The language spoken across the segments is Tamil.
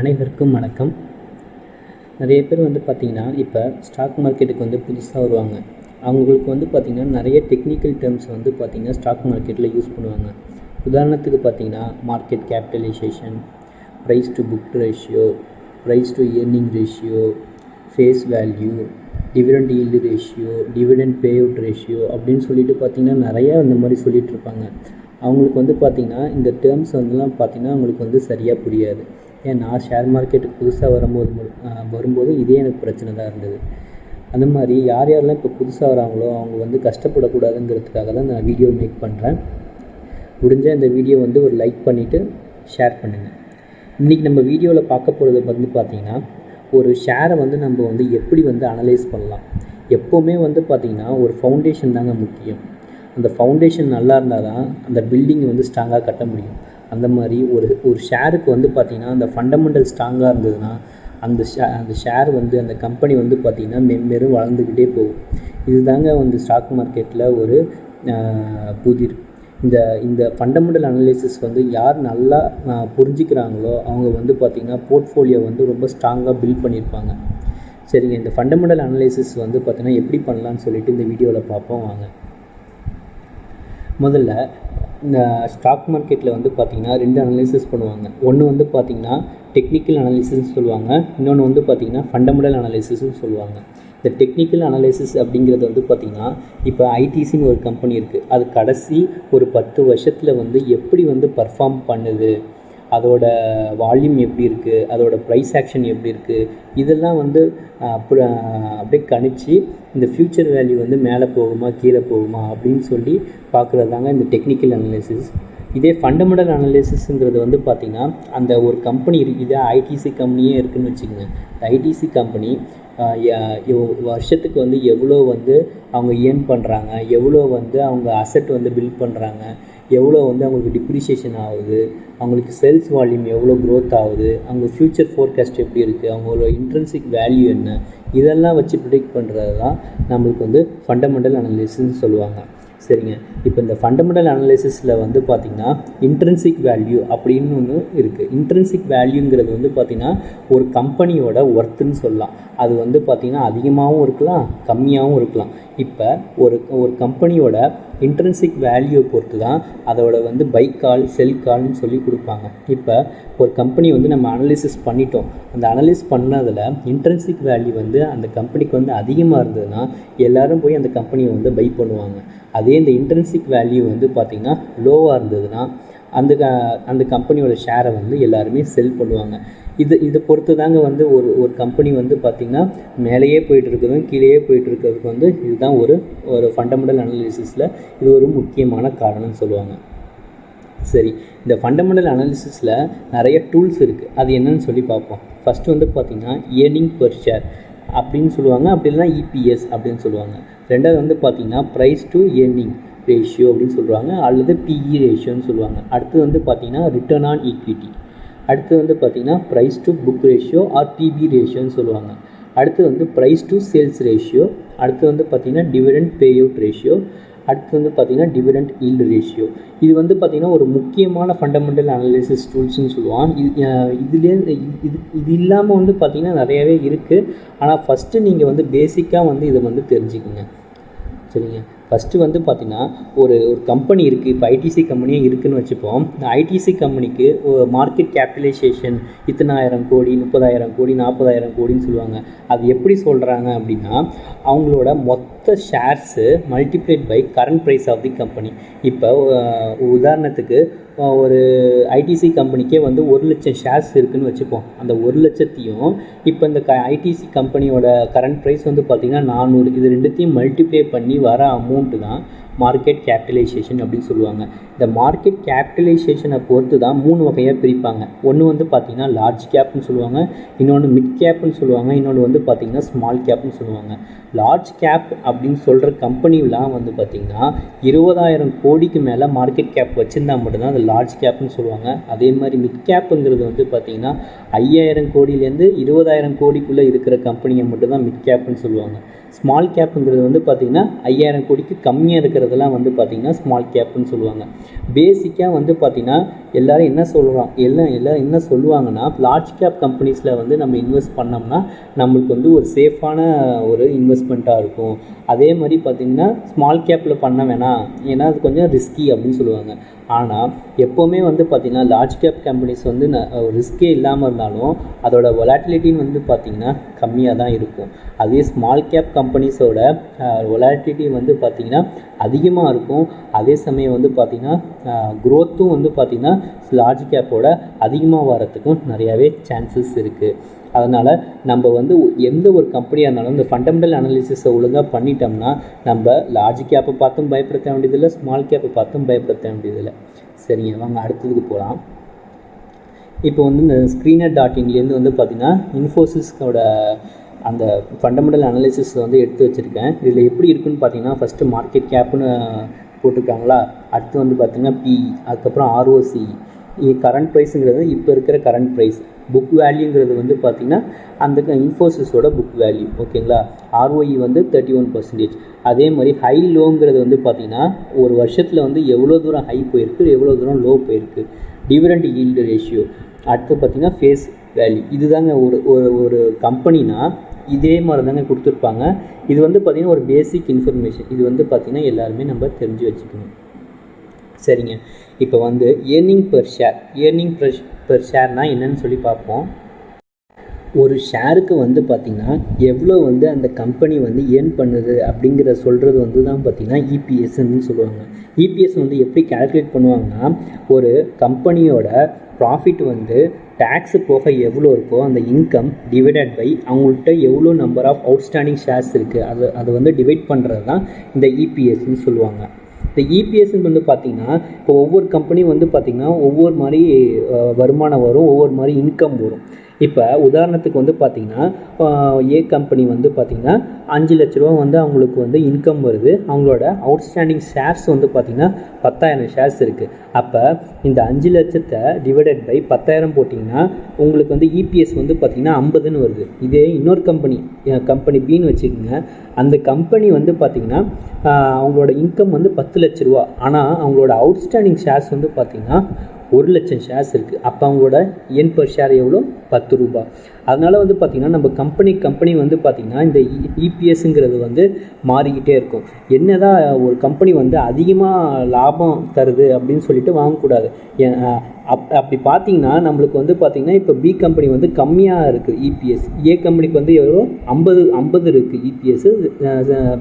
அனைவருக்கும் வணக்கம். நிறைய பேர் பார்த்திங்கன்னா இப்போ ஸ்டாக் மார்க்கெட்டுக்கு புதுசாக வருவாங்க. அவங்களுக்கு பார்த்திங்கன்னா நிறைய டெக்னிக்கல் டேர்ம்ஸ் பார்த்திங்கன்னா ஸ்டாக் மார்க்கெட்டில் யூஸ் பண்ணுவாங்க. உதாரணத்துக்கு பார்த்திங்கன்னா market capitalisation, price to book ratio, price to earning ratio, face value, dividend yield ratio, dividend pay out ratio அப்படின்னு சொல்லிட்டு பார்த்திங்கன்னா நிறையா இந்த மாதிரி சொல்லிகிட்டு இருப்பாங்க. அவங்களுக்கு பார்த்திங்கன்னா இந்த டேர்ம்ஸ் பார்த்திங்கன்னா அவங்களுக்கு சரியாக புரியாது. ஏன் நான் ஷேர் மார்க்கெட்டுக்கு புதுசாக வரும்போது இதே எனக்கு பிரச்சனை தான் இருந்தது. அந்த மாதிரி யாரெல்லாம் இப்போ புதுசாக வராங்களோ அவங்க கஷ்டப்படக்கூடாதுங்கிறதுக்காக தான் நான் வீடியோ மேக் பண்ணுறேன். முடிஞ்சால் இந்த வீடியோ ஒரு லைக் பண்ணிவிட்டு ஷேர் பண்ணுங்கள். இன்றைக்கி நம்ம வீடியோவில் பார்க்க போகிறது பார்த்திங்கன்னா ஒரு ஷேரை நம்ம எப்படி அனலைஸ் பண்ணலாம். எப்போவுமே பார்த்திங்கன்னா ஒரு ஃபவுண்டேஷன் தாங்க முக்கியம். அந்த ஃபவுண்டேஷன் நல்லா இருந்தால் தான் அந்த பில்டிங் ஸ்ட்ராங்காக கட்ட முடியும். அந்த மாதிரி ஒரு ஷேருக்கு பார்த்திங்கன்னா அந்த ஃபண்டமெண்டல் ஸ்ட்ராங்காக இருந்ததுன்னா அந்த ஷேர் அந்த கம்பெனி பார்த்திங்கன்னா மென்மேலும் வளர்ந்துக்கிட்டே போகும். இது தாங்க ஸ்டாக் மார்க்கெட்டில் ஒரு புதிர். இந்த ஃபண்டமெண்டல் அனலைசிஸ் யார் நல்லா புரிஞ்சிக்கிறாங்களோ அவங்க பார்த்திங்கன்னா போர்ட்ஃபோலியோ ரொம்ப ஸ்ட்ராங்காக பில்ட் பண்ணியிருப்பாங்க. சரிங்க, இந்த ஃபண்டமெண்டல் அனலைசிஸ் பார்த்திங்கன்னா எப்படி பண்ணலான்னு சொல்லிட்டு இந்த வீடியோவில் பார்ப்போம் வாங்க. முதல்ல இந்த ஸ்டாக் மார்க்கெட்டில் பார்த்திங்கன்னா 2 அனலைசிஸ் பண்ணுவாங்க. ஒன்று பார்த்திங்கன்னா டெக்னிக்கல் அனலைசிஸ்ன்னு சொல்லுவாங்க, இன்னொன்று பார்த்திங்கன்னா ஃபண்டமெண்டல் அனலைசிஸ்ன்னு சொல்லுவாங்க. இந்த டெக்னிக்கல் அனலைசிஸ் அப்படிங்கிறது பார்த்திங்கன்னா இப்போ ஐடிசின்னு ஒரு கம்பெனி இருக்குது. அது கடைசி ஒரு 10 வருஷத்தில் எப்படி பர்ஃபார்ம் பண்ணுது, அதோட வால்யூம் எப்படி இருக்குது, அதோட ப்ரைஸ் ஆக்ஷன் எப்படி இருக்குது, இதெல்லாம் அப்படியே கணிச்சு இந்த ஃப்யூச்சர் வேல்யூ மேலே போகுமா கீழே போகுமா அப்படின்னு சொல்லி பார்க்குறது தாங்க இந்த டெக்னிக்கல் அனலைசிஸ். இதே ஃபண்டமெண்டல் அனலைசிஸுங்கிறது பார்த்திங்கன்னா அந்த ஒரு கம்பெனி இதே ஐடிசி கம்பெனியே இருக்குதுன்னு வச்சுக்கோங்க. இந்த ஐடிசி கம்பெனி வருஷத்துக்கு எவ்வளோ அவங்க ஏர்ன் பண்ணுறாங்க, எவ்வளோ அவங்க அசெட் பில்ட் பண்ணுறாங்க, எவ்வளோ அவங்களுக்கு டிப்ரிஷியேஷன் ஆகுது, அவங்களுக்கு சேல்ஸ் வால்யூம் எவ்வளோ க்ரோத் ஆகுது, அவங்க ஃப்யூச்சர் ஃபோர்காஸ்ட் எப்படி இருக்குது, அவங்களோட இன்ட்ரின்சிக் வேல்யூ என்ன, இதெல்லாம் வச்சு ப்ரிடிக்ட் பண்ணுறது தான் நம்மளுக்கு ஃபண்டமெண்டல் அனலைசிஸ்ன்னு சொல்லுவாங்க. சரிங்க, இப்போ இந்த ஃபண்டமெண்டல் அனலைசிஸில் பார்த்திங்கன்னா இன்ட்ரின்சிக் வேல்யூ அப்படின்னு ஒன்று இருக்குது. இன்ட்ரின்சிக் வேல்யூங்கிறது பார்த்திங்கன்னா ஒரு கம்பெனியோட ஒர்த்துன்னு சொல்லலாம். அது பார்த்திங்கன்னா அதிகமாகவும் இருக்கலாம், கம்மியாகவும் இருக்கலாம். இப்போ ஒரு கம்பெனியோட இன்ட்ரின்சிக் வேல்யூவை பொறுத்து தான் அதோட பை கால் செல் கால்னு சொல்லி கொடுப்பாங்க. இப்போ ஒரு கம்பெனி நம்ம அனலிசிஸ் பண்ணிட்டோம். அந்த அனலைஸ் பண்ணதில் இன்ட்ரின்சிக் வேல்யூ அந்த கம்பெனிக்கு அதிகமாக இருந்ததுன்னா எல்லோரும் போய் அந்த கம்பெனியை பை பண்ணுவாங்க. அதே இந்த இன்ட்ரின்சிக் வேல்யூ பார்த்திங்கன்னா லோவாக இருந்ததுன்னா அந்த கம்பெனியோட ஷேரை எல்லாருமே செல் பண்ணுவாங்க. இதை பொறுத்து தாங்க ஒரு கம்பெனி பார்த்திங்கன்னா மேலேயே போயிட்டுருக்கிறதும் கீழேயே போயிட்டுருக்கிறதுக்கு இதுதான் ஒரு ஃபண்டமெண்டல் அனலிசிஸில் இது ஒரு முக்கியமான காரணம்னு சொல்லுவாங்க. சரி, இந்த ஃபண்டமெண்டல் அனாலிசிஸில் நிறைய டூல்ஸ் இருக்குது. அது என்னன்னு சொல்லி பார்ப்போம். ஃபஸ்ட்டு பார்த்திங்கன்னா ஏர்னிங் பெர் ஷேர் அப்படின்னு சொல்லுவாங்க, அப்படி இல்லைனா இபிஎஸ் அப்படின்னு சொல்லுவாங்க. ரெண்டாவது பார்த்திங்கன்னா ப்ரைஸ் டு ஏர்னிங் ரேஷியோ அப்படின்னு சொல்லுவாங்க, அல்லது பிஇ ரேஷியோன்னு சொல்லுவாங்க. அடுத்து பார்த்திங்கன்னா ரிட்டர்ன் ஆன் ஈக்விட்டி. அடுத்து பார்த்திங்கன்னா price to book ratio or PB ரேஷியோன்னு சொல்லுவாங்க. அடுத்து ப்ரைஸ் டு சேல்ஸ் ரேஷியோ. அடுத்து பார்த்திங்கன்னா டிவிடெண்ட் பே அவுட் ரேஷியோ. அடுத்து பார்த்திங்கன்னா டிவிடெண்ட் ஈல்டு ரேஷியோ. இது பார்த்திங்கன்னா ஒரு முக்கியமான ஃபண்டமெண்டல் அனலைசிஸ் டூல்ஸ்னு சொல்லுவாங்க. இது இல்லாமல் பார்த்திங்கன்னா நிறையாவே இருக்குது. ஆனால் ஃபஸ்ட்டு நீங்கள் பேசிக்காக இதை தெரிஞ்சுக்குங்க. சரிங்க, ஃபஸ்ட்டு பார்த்திங்கன்னா ஒரு கம்பெனி இருக்குது. இப்போ ஐடிசி கம்பெனியே இருக்குதுன்னு வச்சுப்போம். இந்த ஐடிசி கம்பெனிக்கு மார்க்கெட் கேபிட்டலைசேஷன் 10,000 கோடி, 30,000 கோடி, 40,000 கோடின்னு சொல்லுவாங்க. அது எப்படி சொல்கிறாங்க அப்படின்னா அவங்களோட மொத்த shares multiplied by current price of the company. இப்போ உதாரணத்துக்கு ஒரு ஐடிசி கம்பெனிக்கே 1,00,000 ஷேர்ஸ் இருக்குதுன்னு வச்சுப்போம். அந்த 1,00,000த்தையும் இப்போ இந்த ஐடிசி கம்பெனியோட கரண்ட் ப்ரைஸ் பார்த்திங்கன்னா 400, இது ரெண்டுத்தையும் மல்டிப்ளை பண்ணி வர அமௌண்ட்டு தான் மார்க்கெட் கேபிட்டலைசேஷன் அப்படின்னு சொல்லுவாங்க. இந்த மார்க்கெட் கேபிட்டலைசேஷனை பொறுத்து தான் 3 வகையாக பிரிப்பாங்க. ஒன்று பார்த்திங்கன்னா லார்ஜ் கேப்னு சொல்லுவாங்க, இன்னொன்று மிட் கேப்னு சொல்லுவாங்க, இன்னொன்று பார்த்திங்கன்னா ஸ்மால் கேப்னு சொல்லுவாங்க. லார்ஜ் கேப் அப்படின்னு சொல்கிற கம்பெனிலாம் பார்த்திங்கன்னா 20,000 கோடிக்கு மேலே மார்க்கெட் கேப் வச்சுருந்தா மட்டும்தான் அது லார்ஜ் கேப்னு சொல்லுவாங்க. அதே மாதிரி மிட் கேப்புங்கிறது பார்த்திங்கன்னா 5,000 கோடியிலேருந்து 20,000 கோடிக்குள்ளே இருக்கிற கம்பெனியை மட்டும்தான் மிட் கேப்னு சொல்லுவாங்க. ஸ்மால் கேப்புங்கிறது வந்து பார்த்திங்கன்னா 5000 கோடிக்கு கம்மியாக இருக்கிறதெல்லாம் வந்து பார்த்திங்கன்னா ஸ்மால் கேப்புன்னு சொல்லுவாங்க. பேசிக்காக வந்து பார்த்திங்கன்னா எல்லோரும் என்ன சொல்லுவாங்கன்னா லார்ஜ் கேப் கம்பெனிஸில் வந்து நம்ம இன்வெஸ்ட் பண்ணோம்னா நம்மளுக்கு வந்து ஒரு சேஃபான ஒரு இன்வெஸ்ட்மெண்ட்டாக இருக்கும். அதே மாதிரி பார்த்திங்கன்னா ஸ்மால் கேப்பில் பண்ண வேணாம், ஏன்னா அது கொஞ்சம் ரிஸ்கி அப்படின்னு சொல்லுவாங்க. ஆனால் எப்போவுமே வந்து பார்த்திங்கன்னா லார்ஜ் கேப் கம்பெனிஸ் வந்து ரிஸ்கே இல்லாமல் இருந்தாலும் அதோட வொலாட்டிலிட்டின்னு வந்து பார்த்திங்கன்னா கம்மியாக தான் இருக்கும். அதே ஸ்மால் கேப் கம்பெனிஸோட வொலாட்டிலிட்டி வந்து பார்த்திங்கன்னா அதிகமாக இருக்கும். அதே சமயம் வந்து பார்த்திங்கன்னா க்ரோத்தும் வந்து பார்த்திங்கன்னா லார்ஜ் கேப்போட அதிகமாக வரத்துக்கும் நிறையாவே சான்சஸ் இருக்குது. அதனால் நம்ம வந்து எந்த ஒரு கம்பெனியாக இருந்தாலும் இந்த ஃபண்டமெண்டல் அனாலிசிஸை ஒழுங்காக பண்ணிட்டோம்னா நம்ம லார்ஜ் கேப்பை பார்த்தும் பயப்படுத்த வேண்டியதில்லை, ஸ்மால் கேப்பை பார்த்தும் பயப்படுத்த வேண்டியதில்லை. சரிங்க, வாங்க அடுத்ததுக்கு போகலாம். இப்போ வந்து இந்த screener.inலேருந்து வந்து பார்த்திங்கன்னா இன்ஃபோசிஸோட அந்த ஃபண்டமெண்டல் அனாலிசிஸ் வந்து எடுத்து வச்சுருக்கேன். இதில் எப்படி இருக்குன்னு பார்த்தீங்கன்னா ஃபஸ்ட்டு மார்க்கெட் கேப்புன்னு போட்டிருக்காங்களா, அடுத்து வந்து பார்த்திங்கன்னா PE, அதுக்கப்புறம் ROCE, கரண்ட் ப்ரைஸுங்கிறது இப்போ இருக்கிற கரண்ட் ப்ரைஸ், புக் வேல்யூங்கிறது வந்து பார்த்திங்கன்னா அந்த இன்ஃபோசிஸோட புக் வேல்யூ. ஓகேங்களா. ROE வந்து 31%. அதே மாதிரி ஹை லோங்கிறது வந்து பார்த்திங்கன்னா ஒரு வருஷத்தில் வந்து எவ்வளோ தூரம் ஹை போயிருக்கு, எவ்வளோ தூரம் லோ போயிருக்கு, டிவிடெண்ட் ஈல்டு ரேஷியோ, அடுத்து பார்த்திங்கன்னா ஃபேஸ் வேல்யூ. இதுதாங்க ஒரு கம்பெனினா இதே மாதிரி தாங்க கொடுத்துருப்பாங்க. இது வந்து பார்த்திங்கன்னா ஒரு பேசிக் இன்ஃபர்மேஷன். இது வந்து பார்த்திங்கன்னா எல்லாருமே நம்ம தெரிஞ்சு வச்சுக்கணும். சரிங்க, இப்போ வந்து ஏர்னிங் பெர் ஷேர்னால் என்னன்னு சொல்லி பார்ப்போம். ஒரு ஷேருக்கு வந்து பார்த்திங்கன்னா எவ்வளோ வந்து அந்த கம்பெனி வந்து ஏர்ன் பண்ணுது அப்படிங்கிற சொல்கிறது வந்து தான் பார்த்திங்கன்னா இபிஎஸ்ன்னு சொல்லுவாங்க. இபிஎஸ் வந்து எப்படி கால்குலேட் பண்ணுவாங்கன்னா ஒரு கம்பெனியோட ப்ராஃபிட் வந்து டேக்ஸு போக எவ்வளோ இருக்கோ அந்த இன்கம் டிவைடட் பை அவங்கள்ட்ட எவ்வளோ நம்பர் ஆஃப் அவுட்ஸ்டாண்டிங் ஷேர்ஸ் இருக்குது அதை வந்து டிவைட் பண்ணுறது தான் இந்த இபிஎஸ்ன்னு சொல்லுவாங்க. இந்த இபிஎஸ்ன்னு வந்து பார்த்திங்கன்னா இப்போ ஒவ்வொரு கம்பெனியும் வந்து பார்த்திங்கன்னா ஒவ்வொரு மாதிரி வருமானம் வரும், ஒவ்வொரு மாதிரி இன்கம் வரும். இப்போ உதாரணத்துக்கு வந்து பார்த்திங்கன்னா ஏ கம்பெனி வந்து பார்த்திங்கன்னா 5 லட்ச ரூபா வந்து அவங்களுக்கு வந்து இன்கம் வருது. அவங்களோட அவுட்ஸ்டாண்டிங் ஷேர்ஸ் வந்து பார்த்திங்கன்னா 10,000 ஷேர்ஸ் இருக்குது. அப்போ இந்த 5 லட்சத்தை டிவைடட் பை 10,000 போட்டிங்கன்னா உங்களுக்கு வந்து இபிஎஸ் வந்து பார்த்திங்கன்னா 50ன்னு வருது. இதே இன்னொரு கம்பெனி பின்னு வச்சுக்கோங்க. அந்த கம்பெனி வந்து பார்த்திங்கன்னா அவங்களோட இன்கம் வந்து 10 லட்ச ரூபா, ஆனால் அவங்களோட அவுட்ஸ்டாண்டிங் ஷேர்ஸ் வந்து பார்த்திங்கன்னா 1 லட்சம் ஷேர்ஸ் இருக்குது. அப்போ அவங்களோட என் பர் ஷேர் எவ்வளோ, 10 ரூபா. அதனால் வந்து பார்த்திங்கன்னா நம்ம கம்பெனி வந்து பார்த்திங்கன்னா இந்த இபிஎஸ்ங்கிறது வந்து மாறிக்கிட்டே இருக்கும். என்னதான் ஒரு கம்பெனி வந்து அதிகமாக லாபம் தருது அப்படின்னு சொல்லிட்டு வாங்கக்கூடாது. அப்படி பார்த்தீங்கன்னா நம்மளுக்கு வந்து பார்த்திங்கன்னா இப்போ பி கம்பெனி வந்து கம்மியாக இருக்குது இபிஎஸ், ஏ கம்பெனிக்கு வந்து எவ்வளோ 50 இருக்குது இபிஎஸ்,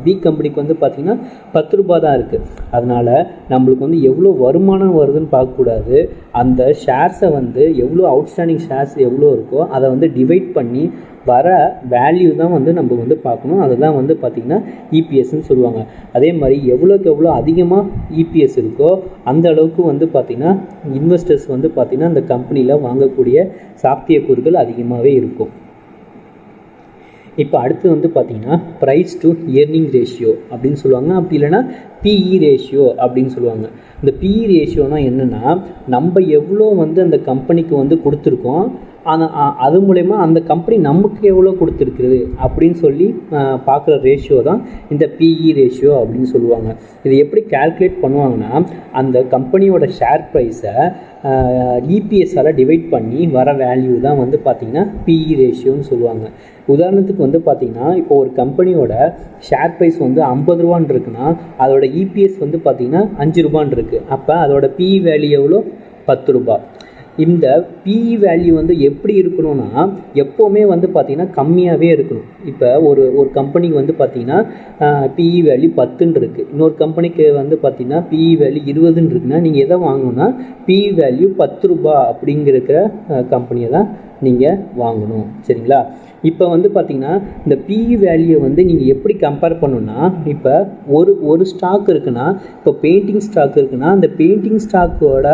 பி கம்பெனிக்கு வந்து பார்த்திங்கன்னா 10 ரூபா தான் இருக்குது. அதனால் நம்மளுக்கு வந்து எவ்வளோ வருமானம் வருதுன்னு பார்க்கக்கூடாது, அந்த ஷேர்ஸை வந்து எவ்வளோ அவுட்ஸ்டாண்டிங் ஷேர்ஸ் எவ்வளோ இருக்கோ அதை வந்து டிவைட் பண்ணி வர வேல்யூ தான் வந்து நம்ம வந்து பார்க்கணும். அதுதான் வந்து பார்த்திங்கன்னா இபிஎஸ்ன்னு சொல்லுவாங்க. அதே மாதிரி எவ்வளோக்கு எவ்வளோ அதிகமாக இபிஎஸ் இருக்கோ அந்த அளவுக்கு வந்து பார்த்திங்கன்னா இன்வெஸ்டர்ஸ் வந்து பார்த்திங்கன்னா அந்த கம்பெனியில் வாங்கக்கூடிய சாத்தியக்கூறுகள் அதிகமாகவே இருக்கும். இப்போ அடுத்து வந்து பார்த்திங்கன்னா ப்ரைஸ் டு ஏர்னிங் ரேஷியோ அப்படின்னு சொல்லுவாங்க, அப்படி இல்லைன்னா பிஇ ரேஷியோ அப்படின்னு சொல்லுவாங்க. இந்த பிஇ ரேஷியோனால் என்னென்னா நம்ம எவ்வளோ வந்து அந்த கம்பெனிக்கு வந்து கொடுத்துருக்கோம், ஆனால் அது மூலயமா அந்த கம்பெனி நமக்கு எவ்வளோ கொடுத்துருக்குது அப்படின்னு சொல்லி பார்க்குற ரேஷியோ தான் இந்த பிஇ ரேஷியோ அப்படின்னு சொல்லுவாங்க. இது எப்படி கால்குலேட் பண்ணுவாங்கன்னா அந்த கம்பெனியோட ஷேர் ப்ரைஸை இபிஎஸ்ஸால் டிவைட் பண்ணி வர வேல்யூ தான் வந்து பார்த்திங்கன்னா பிஇ ரேஷியோன்னு சொல்லுவாங்க. உதாரணத்துக்கு வந்து பார்த்திங்கன்னா இப்போ ஒரு கம்பெனியோட ஷேர் ப்ரைஸ் வந்து 50 ரூபான்னு இருக்குன்னா அதோட இபிஎஸ் வந்து பார்த்திங்கன்னா 5 ரூபான்னு இருக்குது. அப்போ அதோட பிஇ வேல்யூ எவ்வளோ, 10 ரூபா. இந்த பிஇ வேல்யூ வந்து எப்படி இருக்கணும்னா எப்போவுமே வந்து பார்த்திங்கன்னா கம்மியாகவே இருக்கணும். இப்போ ஒரு கம்பெனிக்கு வந்து பார்த்திங்கன்னா பிஇ வேல்யூ 10ன்னு இருக்குது, இன்னொரு கம்பெனிக்கு வந்து பார்த்திங்கன்னா பிஇ வேல்யூ 20ன்னு இருக்குன்னா நீங்கள் எதை வாங்கணும்னா பிஇ வேல்யூ 10 ரூபா அப்படிங்கிற கம்பெனியை தான் நீங்கள் வாங்கணும். சரிங்களா. இப்போ வந்து பார்த்திங்கன்னா இந்த பிஇ வேல்யூ வந்து நீங்கள் எப்படி கம்பேர் பண்ணணுன்னா இப்போ ஒரு ஸ்டாக் இருக்குன்னா இப்போ பெயிண்டிங் ஸ்டாக் இருக்குன்னா அந்த பெயிண்டிங் ஸ்டாக்கோட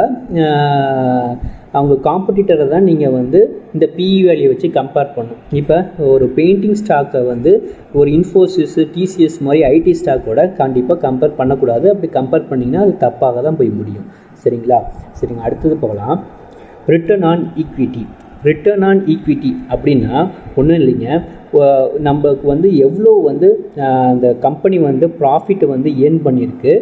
அவங்க காம்படிட்டரை தான் நீங்கள் வந்து இந்த பிஇ வேல்யூ வச்சு கம்பேர் பண்ணணும். இப்போ ஒரு பெயிண்டிங் ஸ்டாக்கை வந்து ஒரு இன்ஃபோசிஸ், டிசிஎஸ் மாதிரி ஐடி ஸ்டாக்கோட கண்டிப்பாக கம்பேர் பண்ணக்கூடாது. அப்படி கம்பேர் பண்ணிங்கன்னா அது தப்பாக தான் போய் முடியும். சரிங்களா. சரிங்க, அடுத்தது போகலாம். ரிட்டர்ன் ஆன் ஈக்விட்டி அப்படின்னா ஒன்றும் இல்லைங்க, நம்மளுக்கு வந்து எவ்வளோ வந்து அந்த கம்பெனி வந்து ப்ராஃபிட் வந்து ஏர்ன் பண்ணியிருக்கு,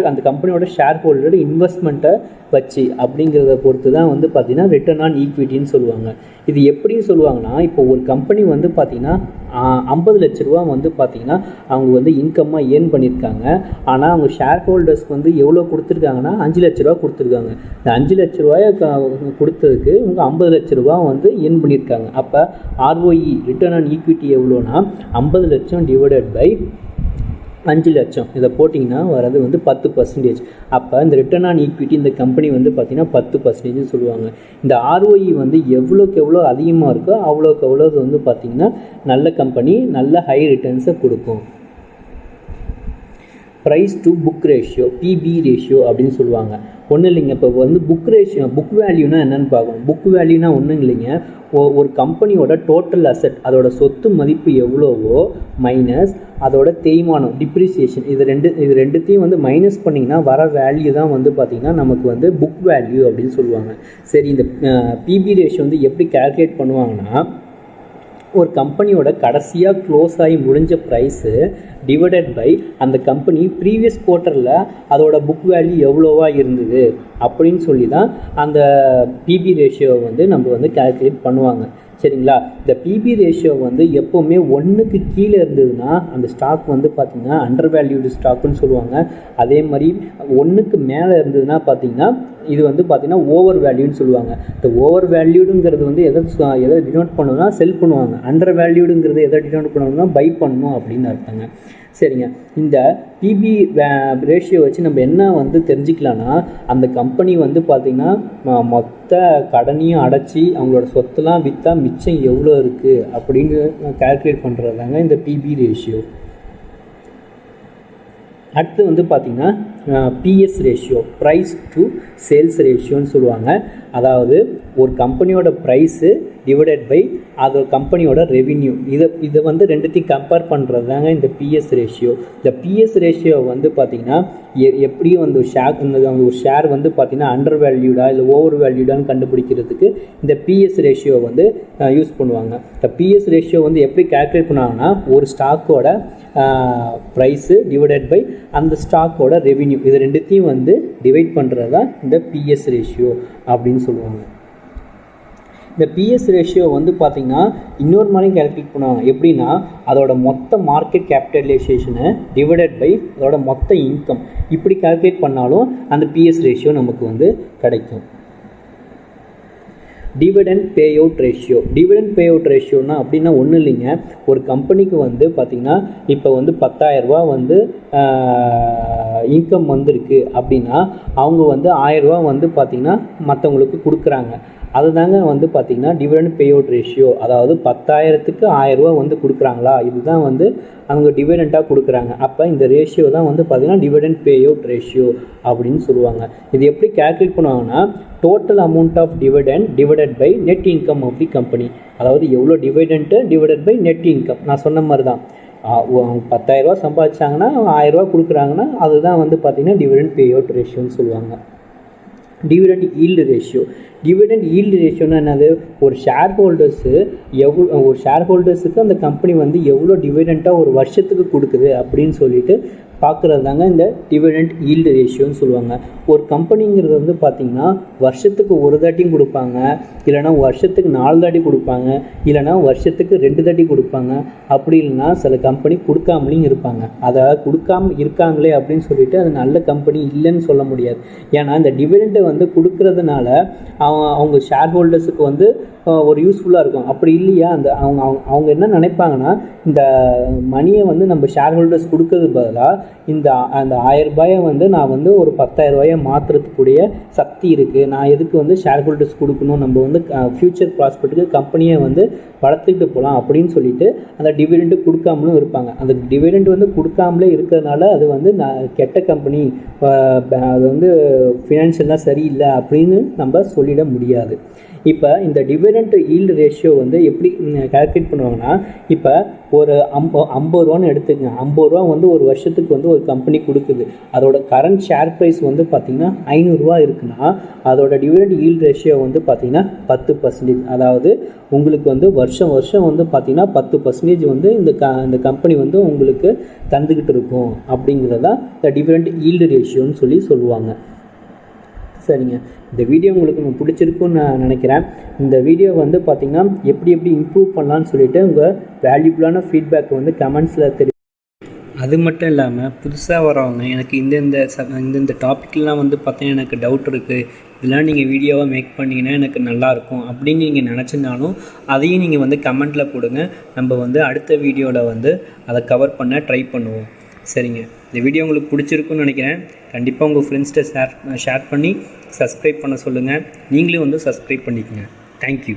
அந்த கம்பெனியோட ஷேர் ஹோல்டரோட இன்வெஸ்ட்மெண்ட்டை வச்சு அப்படிங்கிறத பொறுத்து தான் வந்து பார்த்திங்கன்னா ரிட்டர்ன் ஆன் ஈக்விட்டின்னு சொல்லுவாங்க. இது எப்படின்னு சொல்லுவாங்கன்னா, இப்போ ஒரு கம்பெனி வந்து பார்த்திங்கன்னா 50 லட்ச ரூபா வந்து பார்த்திங்கன்னா அவங்க வந்து இன்கம்மாக ஏர்ன் பண்ணியிருக்காங்க. ஆனால் அவங்க ஷேர் ஹோல்டர்ஸ்க்கு வந்து எவ்வளோ கொடுத்துருக்காங்கன்னா 5 லட்ச ரூபா கொடுத்துருக்காங்க. இந்த 5 லட்ச ரூபாயை கொடுத்ததுக்கு இவங்க 50 லட்ச ரூபா வந்து ஏர்ன் பண்ணியிருக்காங்க. அப்போ ROE ரிட்டர்ன் ஆன் ஈக்விட்டி எவ்வளோனா 50 லட்சம் டிவைடட் பை 5 லட்சம், இதை போட்டிங்கன்னா வரது வந்து 10%. அப்போ இந்த ரிட்டர்ன் ஆன் ஈக்விட்டி இந்த கம்பெனி வந்து பார்த்திங்கன்னா 10% சொல்லுவாங்க. இந்த ROE வந்து எவ்வளோக்கு எவ்வளோ அதிகமாக இருக்கோ அவ்வளோக்கு எவ்வளோ வந்து பார்த்திங்கன்னா நல்ல கம்பெனி நல்ல ஹை ரிட்டர்ன்ஸை கொடுக்கும். Price to book ratio, PB ratio அப்படின்னு சொல்லுவாங்க. ஒன்றும் இல்லைங்க, இப்போ வந்து புக் வேல்யூனா என்னென்னு பார்க்கணும். புக் வேல்யூனா ஒன்றும் இல்லைங்க, ஒரு கம்பெனியோட டோட்டல் அசெட், அதோட சொத்து மதிப்பு எவ்வளவோ மைனஸ் அதோட தேய்மானம் டிப்ரிசியேஷன், இது ரெண்டுத்தையும் வந்து மைனஸ் பண்ணிங்கன்னா வர வேல்யூ தான் வந்து பார்த்திங்கன்னா நமக்கு வந்து புக் வேல்யூ அப்படின்னு சொல்லுவாங்க. சரி, இந்த PB ரேஷியோ வந்து எப்படி கால்குலேட் பண்ணுவாங்கன்னா, ஒரு கம்பெனியோட கடைசியாக க்ளோஸ் ஆகி முடிஞ்ச ப்ரைஸு டிவைடட் பை அந்த கம்பெனி ப்ரீவியஸ் குவார்ட்டரில் அதோட புக் வேல்யூ எவ்வளோவா இருந்தது அப்படின்னு சொல்லி தான் அந்த PB ரேஷியோவை வந்து நம்ம வந்து கால்குலேட் பண்ணுவாங்க. சரிங்களா? இந்த PB ரேஷியோ வந்து எப்போவுமே 1க்கு கீழே இருந்ததுன்னா அந்த ஸ்டாக் வந்து பார்த்திங்கன்னா அண்டர் வேல்யூடு ஸ்டாக்குன்னு சொல்லுவாங்க. அதே மாதிரி 1க்கு மேலே இருந்ததுன்னா பார்த்திங்கன்னா இது வந்து பார்த்திங்கன்னா ஓவர் வேல்யூன்னு சொல்லுவாங்க. இந்த ஓவர் வேல்யூடுங்கிறது வந்து எதை டினோட் பண்ணுவோம்னா செல் பண்ணுவாங்க. அண்டர் வேல்யூடுங்கிறது எதை டினோட் பண்ணுவோம்னா பை பண்ணணும் அப்படின்னு அர்த்தங்க. சரிங்க, இந்த PB ரேஷியோ வச்சு நம்ம என்ன வந்து தெரிஞ்சுக்கலான்னா, அந்த கம்பெனி வந்து பார்த்திங்கன்னா மொத்த கடனையும் அடைச்சி அவங்களோட சொத்தெல்லாம் விற்றா மிச்சம் எவ்வளோ இருக்குது அப்படின்னு கால்குலேட் பண்ணுறது தாங்க இந்த PB ரேஷியோ. அடுத்து வந்து பார்த்திங்கன்னா PS ratio, price to sales ரேஷியோன்னு சொல்லுவாங்க. அதாவது ஒரு கம்பெனியோட ப்ரைஸு டிவைடட் பை அதோட கம்பெனியோட ரெவின்யூ, இதை வந்து ரெண்டுத்தையும் கம்பேர் பண்ணுறது தாங்க இந்த PS ரேஷியோ. இந்த PS ரேஷியோ வந்து பார்த்திங்கன்னா எப்படியும் வந்து ஒரு ஷேர் வந்து பார்த்திங்கன்னா அண்டர் வேல்யூடா இல்லை ஓவர் வேல்யூடான்னு கண்டுபிடிக்கிறதுக்கு இந்த PS ரேஷியோ வந்து யூஸ் பண்ணுவாங்க. இந்த PS ரேஷியோ வந்து எப்படி கால்குலேட் பண்ணுவாங்கன்னா, ஒரு ஸ்டாக்கோட ப்ரைஸு டிவைடட் பை அந்த ஸ்டாக்கோட ரெவின்யூ, இது ரெண்டுத்தையும் வந்து டிவைட் பண்ணுறது தான் இந்த PS ரேஷியோ அப்படின்னு சொல்லுவாங்க. இந்த PS ரேஷியோ வந்து பார்த்திங்கன்னா இன்னொரு மாதிரி கால்குலேட் பண்ணுவாங்க. எப்படின்னா, அதோட மொத்த மார்க்கெட் கேபிட்டலைசேஷனை டிவைடட் பை அதோட மொத்த இன்கம், இப்படி கால்குலேட் பண்ணாலும் அந்த PS ரேஷியோ நமக்கு வந்து கிடைக்கும். டிவிடெண்ட் பே அவுட் ரேஷியோனா அப்படின்னா ஒன்றும் இல்லைங்க, ஒரு கம்பெனிக்கு வந்து பார்த்திங்கன்னா இப்போ வந்து 10,000 ரூபா வந்து இன்கம் வந்திருக்கு அப்படின்னா அவங்க வந்து 1000 ரூபா வந்து பார்த்திங்கன்னா மற்றவங்களுக்கு கொடுக்குறாங்க. அதுதாங்க வந்து பார்த்திங்கன்னா டிவிடெண்ட் பே அவுட் ரேஷியோ. அதாவது 10,000க்கு 1000 ரூபா வந்து கொடுக்குறாங்களா, இதுதான் வந்து அவங்க டிவிடெண்ட்டாக கொடுக்குறாங்க. அப்போ இந்த ரேஷியோ தான் வந்து பார்த்திங்கன்னா டிவிடெண்ட் பே அவுட் ரேஷியோ அப்படின்னு சொல்லுவாங்க. இது எப்படி கால்குலேட் பண்ணுவாங்கன்னா, total amount of dividend divided by net income of the company. அதாவது எவ்வளோ dividend divided by net income. நான் சொன்ன மாதிரி தான், 10,000 ரூபா சம்பாதிச்சாங்கன்னா 1000 ரூபா கொடுக்குறாங்கன்னா அதுதான் வந்து பார்த்திங்கன்னா டிவிடெண்ட் பே அவுட் ரேஷியோன்னு சொல்லுவாங்க. டிவிடெண்ட் ஈல்டு ரேஷியோனா என்னது, ஒரு ஷேர் ஹோல்டர்ஸுக்கு அந்த கம்பெனி வந்து எவ்வளோ டிவிடெண்ட்டாக ஒரு வருஷத்துக்கு கொடுக்குது அப்படின்னு சொல்லிட்டு பார்க்குறது தாங்க இந்த டிவிடெண்ட் ஈல்டு ரேஷியோன்னு சொல்லுவாங்க. ஒரு கம்பெனிங்கிறது வந்து பார்த்திங்கன்னா வருஷத்துக்கு ஒரு தாட்டியும் கொடுப்பாங்க, இல்லைனா வருஷத்துக்கு 4 தாட்டி கொடுப்பாங்க, இல்லைனா வருஷத்துக்கு 2 தாட்டி கொடுப்பாங்க. அப்படி இல்லைனா சில கம்பெனி கொடுக்காமலேயும் இருப்பாங்க. அதை கொடுக்காம இருக்காங்களே அப்படின்னு சொல்லிட்டு அது நல்ல கம்பெனி இல்லைன்னு சொல்ல முடியாது. ஏன்னா இந்த டிவிடெண்ட்டை வந்து கொடுக்கறதுனால அவங்க ஷேர் ஹோல்டர்ஸுக்கு வந்து ஒரு யூஸ்ஃபுல்லாக இருக்கும். அப்படி இல்லையா, அவங்க என்ன நினைப்பாங்கன்னா, இந்த மணியை வந்து நம்ம ஷேர் ஹோல்டர்ஸ் கொடுக்கறது பதிலாக அந்த 1000 ரூபாயை வந்து நான் வந்து ஒரு 10,000 ரூபாயை மாற்றுறதுக்குரிய சக்தி இருக்குது, நான் எதுக்கு வந்து ஷேர் ஹோல்டர்ஸ் கொடுக்கணும், நம்ம வந்து ஃப்யூச்சர் ப்ராஸ்பெக்ட்டுக்கு கம்பெனியை வந்து வளர்த்துக்கிட்டு போகலாம் அப்படின்னு சொல்லிட்டு அந்த டிவிடெண்ட்டு கொடுக்காமலும் இருப்பாங்க. அந்த டிவிடெண்ட் வந்து கொடுக்காமலே இருக்கிறதுனால அது வந்து கெட்ட கம்பெனி, அது வந்து ஃபினான்ஷியலாக சரியில்லை அப்படின்னு நம்ம சொல்லிட முடியாது. இப்போ இந்த டிவிடெண்ட் ஈல்டு ரேஷியோ வந்து எப்படி கால்குலேட் பண்ணுவாங்கன்னா, இப்போ ஒரு 50 ரூபான்னு எடுத்துக்கங்க. 50 ரூபா வந்து ஒரு வருஷத்துக்கு வந்து ஒரு கம்பெனி கொடுக்குது. அதோட கரண்ட் ஷேர் ப்ரைஸ் வந்து பார்த்திங்கன்னா 500 ரூபா இருக்குன்னா, அதோட டிவிடெண்ட் ஈல்டு ரேஷியோ வந்து பார்த்திங்கன்னா 10%. அதாவது உங்களுக்கு வந்து வருஷம் வந்து பார்த்திங்கன்னா 10% வந்து இந்த கம்பெனி வந்து உங்களுக்கு தந்துக்கிட்டு இருக்கும். அப்படிங்கிறதான் இந்த டிவிடெண்ட் ஈல்டு ரேஷியோன்னு சொல்லுவாங்க. சரிங்க, இந்த வீடியோ உங்களுக்கு பிடிச்சிருக்குன்னு நான் நினைக்கிறேன். இந்த வீடியோ வந்து பார்த்திங்கன்னா எப்படி இம்ப்ரூவ் பண்ணலான்னு சொல்லிவிட்டு உங்கள் வேல்யூபுளான ஃபீட்பேக் வந்து கமெண்ட்ஸில் தெரியும். அது மட்டும் இல்லாமல் புதுசாக வரவங்க எனக்கு இந்த டாப்பிக்லாம் வந்து பார்த்தீங்கன்னா எனக்கு டவுட் இருக்குது, இதெல்லாம் நீங்கள் வீடியோவாக மேக் பண்ணிங்கன்னா எனக்கு நல்லாயிருக்கும் அப்படின்னு நீங்கள் நினச்சிருந்தாலும் அதையும் நீங்கள் வந்து கமெண்ட்டில் போடுங்க. நம்ம வந்து அடுத்த வீடியோவில் வந்து அதை கவர் பண்ண ட்ரை பண்ணுவோம். சரிங்க, இந்த வீடியோ உங்களுக்கு பிடிச்சிருக்குன்னு நினைக்கிறேன். கண்டிப்பாக உங்கள் ஃப்ரெண்ட்ஸ்கிட்ட ஷேர் பண்ணி சப்ஸ்கிரைப் பண்ண சொல்லுங்கள். நீங்களும் வந்து சப்ஸ்கிரைப் பண்ணிக்கோங்க. தேங்க்யூ.